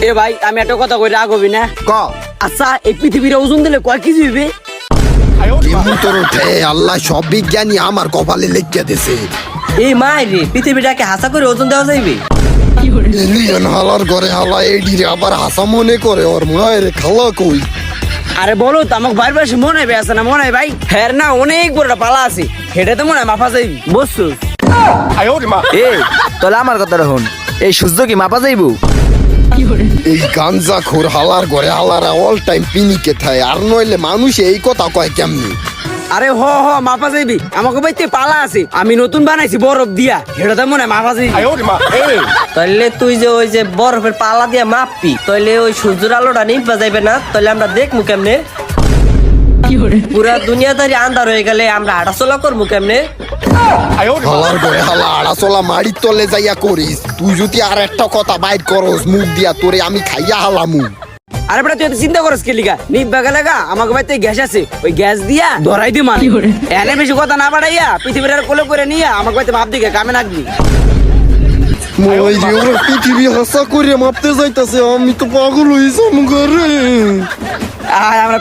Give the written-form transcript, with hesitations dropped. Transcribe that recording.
এ ভাই আমি একটা কথা কই রাগ হবি না ক আচ্ছা এই পৃথিবীর ওজন দিলে কয় কেজি হইবে? কেমন তোর উঠে আল্লাহ সব বিজ্ঞানী আমার কপালে লিখে দিছে। এই মাই রে পৃথিবীটাকে হাসা করে ওজন দেওয়া যাইবে? এলিয়ান হালার ঘরে হালা এডিরে আবার হাসা মনে করে ওর মায়ের খালা কই। আরে বলো তো আমাকে বাইরে বসে মনে হয় আছে না মনে হয় ভাই হ্যাঁ না অনেক বড় একটা পালা আছে হেঁটে তো মনে হয় মাফা যাইবি বুঝছো? এ তাহলে আমার কথা রাখুন, এই সূর্য কি মাপা যাইবো? এই গাঞ্জা খোর হালার ঘরে হালারা অল টাইম পিনিকে থায় আর নইলে মানুষ এই কথা কয় কেমনি। আরে হ মাফা যাইবি আমাকে বাইতে পালা আছে আমি নতুন বানাইছি বরফ দিয়া হেঁটে তো মনে হয় মাফা যাইবি। এই তাহলে তুই যে ওই যে বরফের পালা দিয়ে মাপবি তাহলে ওই সূর্যের আলোটা নিভা যাইবে না? তাহলে আমরা দেখবো কেমনে? পুরা দুনিয়াদারি আন্ধার হয়ে গেলে আমরা হাঁটাচলা করবো কেমনে? হালার ঘরে হালা আড়াচলা মারির তলে যাইয়া করিস তুই যদি আর একটা কথা বাইর করস মুখ দিয়া তোরে আমি খাইয়া হালামু। আরে বেটা তুই এত চিন্তা করস কে লিগা নিভা গেলে গা আমাকে বাইতে গ্যাস আছে ওই গ্যাস দিয়া ধরাই দি মানে এনে বেশি কথা না বাড়াইয়া পৃথিবীর আর কোলে করে নিয়া আমাকে বাইতে ভাব দিকে কামে নাকবি। ওই যে ওর পৃথিবী হাসা করে মাপতে যাইতাছে আমি তো পাগল হইছি ঘরে। আমরা